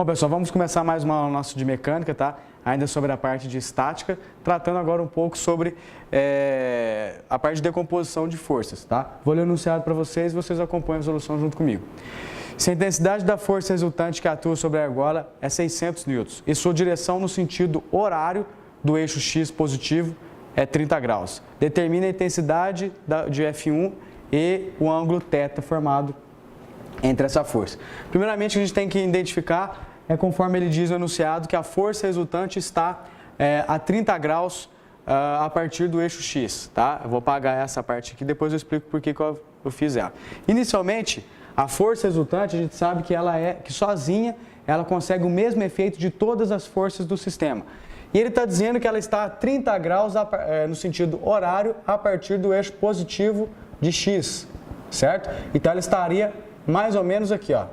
Bom, pessoal, vamos começar mais uma aula nossa de mecânica, tá? Ainda sobre a parte de estática, tratando agora um pouco sobre a parte de decomposição de forças, tá? Vou ler o enunciado para vocês e vocês acompanham a solução junto comigo. Se a intensidade da força resultante que atua sobre a argola é 600 newtons e sua direção no sentido horário do eixo X positivo é 30 graus, determine a intensidade de F1 e o ângulo θ formado entre essa força. Primeiramente, a gente tem que identificar, conforme ele diz no enunciado, que a força resultante está a 30 graus a partir do eixo X, tá? Eu vou apagar essa parte aqui, depois eu explico por que eu fiz ela. Inicialmente, a força resultante, a gente sabe que que sozinha, ela consegue o mesmo efeito de todas as forças do sistema. E ele está dizendo que ela está a 30 graus no sentido horário a partir do eixo positivo de X, certo? Então, ela estaria mais ou menos aqui, ó.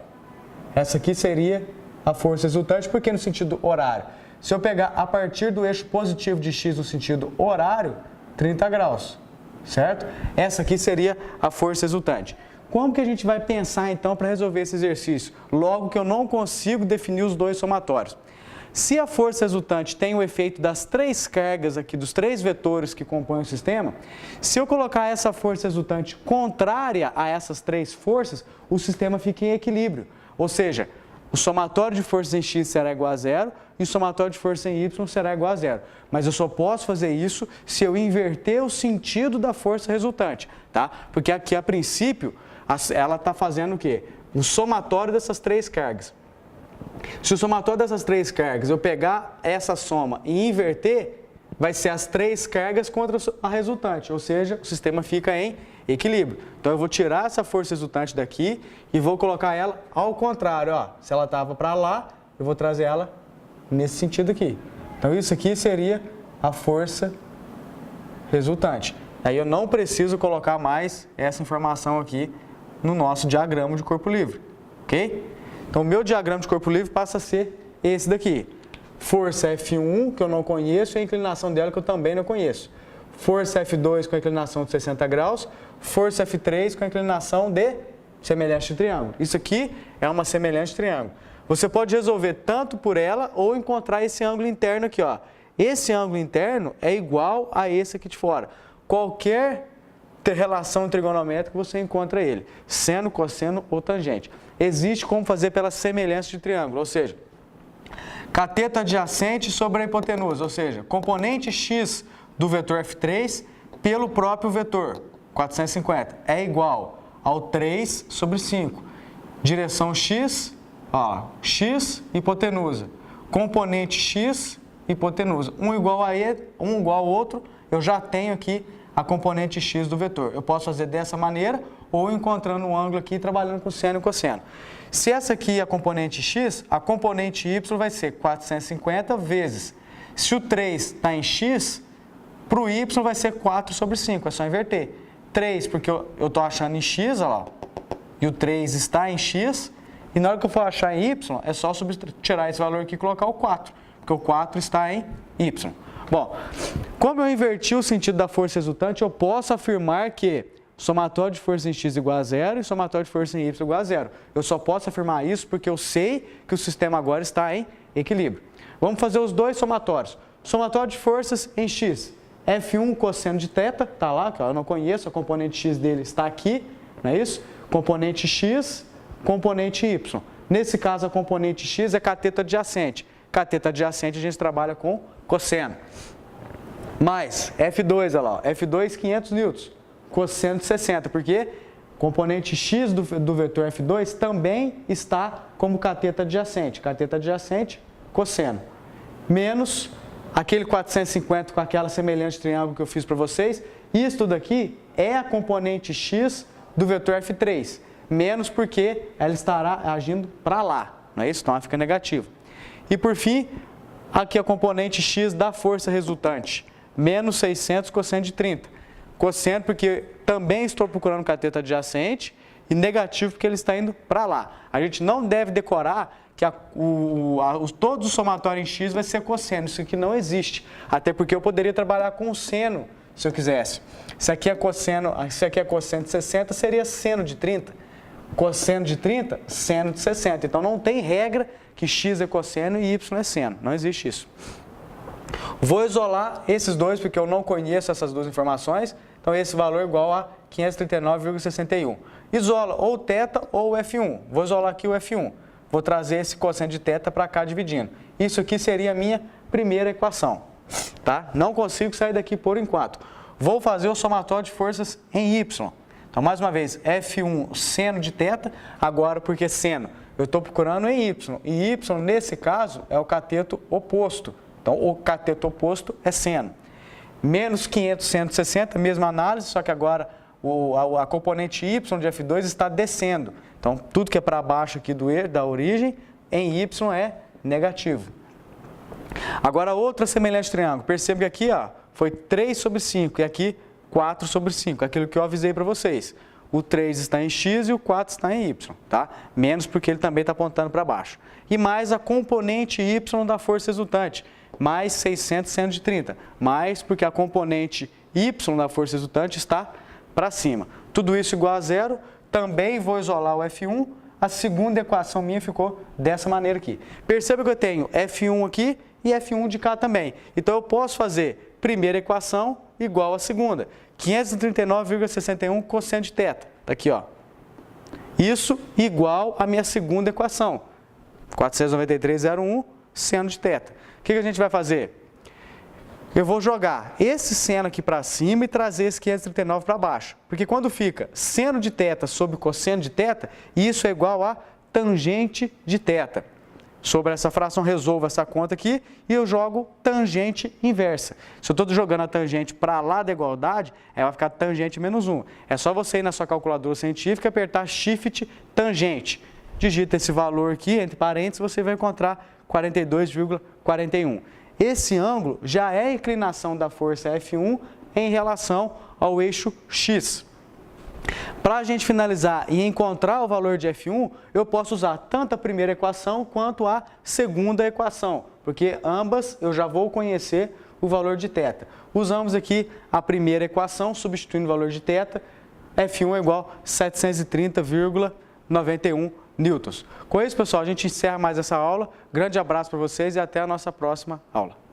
Essa aqui seria a força resultante, porque no sentido horário. Se eu pegar a partir do eixo positivo de X no sentido horário, 30 graus, certo? Essa aqui seria a força resultante. Como que a gente vai pensar, então, para resolver esse exercício? Logo que eu não consigo definir os dois somatórios. Se a força resultante tem o efeito das três cargas aqui, dos três vetores que compõem o sistema, se eu colocar essa força resultante contrária a essas três forças, o sistema fica em equilíbrio. Ou seja, o somatório de forças em X será igual a zero e o somatório de forças em Y será igual a zero. Mas eu só posso fazer isso se eu inverter o sentido da força resultante, tá? Porque aqui, a princípio, ela está fazendo o quê? O somatório dessas três cargas. Se o somatório dessas três cargas eu pegar essa soma e inverter, vai ser as três cargas contra a resultante, ou seja, o sistema fica em equilíbrio. Então eu vou tirar essa força resultante daqui e vou colocar ela ao contrário, ó. Se ela estava para lá, eu vou trazer ela nesse sentido aqui. Então isso aqui seria a força resultante. Aí eu não preciso colocar mais essa informação aqui no nosso diagrama de corpo livre, ok? Então, o meu diagrama de corpo livre passa a ser esse daqui. Força F1, que eu não conheço, e a inclinação dela, que eu também não conheço. Força F2 com a inclinação de 60 graus. Força F3 com a inclinação de semelhante de triângulo. Isso aqui é uma semelhante de triângulo. Você pode resolver tanto por ela ou encontrar esse ângulo interno aqui, ó. Esse ângulo interno é igual a esse aqui de fora. Qualquer relação trigonométrica você encontra ele, seno, cosseno ou tangente. Existe como fazer pela semelhança de triângulo, ou seja, cateto adjacente sobre a hipotenusa, ou seja, componente x do vetor F3 pelo próprio vetor, 450, é igual ao 3 sobre 5. Direção x, ó, x, hipotenusa. Componente x, hipotenusa. Um igual ao outro, eu já tenho aqui a componente x do vetor. Eu posso fazer dessa maneira ou encontrando um ângulo aqui trabalhando com seno e cosseno. Se essa aqui é a componente x, a componente y vai ser 450 vezes. Se o 3 está em x, para o y vai ser 4 sobre 5, é só inverter. 3 porque eu estou achando em x, olha lá, e o 3 está em x, e na hora que eu for achar em y, é só tirar esse valor aqui e colocar o 4, porque o 4 está em y. Bom, como eu inverti o sentido da força resultante, eu posso afirmar que somatório de força em x igual a zero e somatório de força em y igual a zero. Eu só posso afirmar isso porque eu sei que o sistema agora está em equilíbrio. Vamos fazer os dois somatórios. Somatório de forças em x. F1 cosseno de θ, está lá, que eu não conheço, a componente x dele está aqui, não é isso? Componente x, componente y. Nesse caso, a componente x é cateto adjacente. Cateto adjacente a gente trabalha com cosseno. Mais F2, olha lá, F2 500 newtons, cosseno de 60, porque componente x do vetor F2 também está como cateto adjacente, cosseno, menos aquele 450 com aquela semelhante triângulo que eu fiz para vocês, isso tudo aqui é a componente x do vetor F3, menos porque ela estará agindo para lá, não é isso? Então ela fica negativa. E por fim, aqui a componente x da força resultante, menos 600 cosseno de 30. Cosseno porque também estou procurando cateto adjacente e negativo porque ele está indo para lá. A gente não deve decorar que todo o somatório em x vai ser cosseno, isso aqui não existe. Até porque eu poderia trabalhar com o seno se eu quisesse. Se aqui é cosseno de 60, seria seno de 30. Cosseno de 30, seno de 60. Então não tem regra que x é cosseno e y é seno. Não existe isso. Vou isolar esses dois, porque eu não conheço essas duas informações. Então, esse valor é igual a 539,61. Isola ou θ ou F1. Vou isolar aqui o F1. Vou trazer esse cosseno de θ para cá dividindo. Isso aqui seria a minha primeira equação. Tá? Não consigo sair daqui por enquanto. Vou fazer o somatório de forças em y. Então, mais uma vez, F1 seno de θ. Agora, porque seno, eu estou procurando em y. E y, nesse caso, é o cateto oposto. Então, o cateto oposto é seno. Menos 500/160, mesma análise, só que agora a componente y de F2 está descendo. Então, tudo que é para baixo aqui da origem, em y é negativo. Agora, outra semelhante triângulo. Perceba que aqui ó, foi 3/5 e aqui 4/5, aquilo que eu avisei para vocês. O 3 está em x e o 4 está em y, tá? Menos porque ele também está apontando para baixo. E mais a componente y da força resultante, mais 600 seno de 30, mais porque a componente y da força resultante está para cima. Tudo isso igual a zero, também vou isolar o F1, a segunda equação minha ficou dessa maneira aqui. Perceba que eu tenho F1 aqui e F1 de cá também. Então, eu posso fazer primeira equação igual a segunda, 539,61 cosseno de θ. Tá aqui, ó. Isso igual a minha segunda equação, 493,01 seno de θ. O que a gente vai fazer? Eu vou jogar esse seno aqui para cima e trazer esse 539 para baixo. Porque quando fica seno de θ sobre cosseno de θ, isso é igual a tangente de θ. Sobre essa fração, resolvo essa conta aqui e eu jogo tangente inversa. Se eu estou jogando a tangente para lá da igualdade, vai ficar tangente menos 1. É só você ir na sua calculadora científica e apertar Shift tangente. Digita esse valor aqui, entre parênteses, você vai encontrar 42,41. Esse ângulo já é a inclinação da força F1 em relação ao eixo X. Para a gente finalizar e encontrar o valor de F1, eu posso usar tanto a primeira equação quanto a segunda equação, porque ambas eu já vou conhecer o valor de θ. Usamos aqui a primeira equação, substituindo o valor de θ, F1 é igual a 730,91 newtons. Com isso, pessoal, a gente encerra mais essa aula. Grande abraço para vocês e até a nossa próxima aula.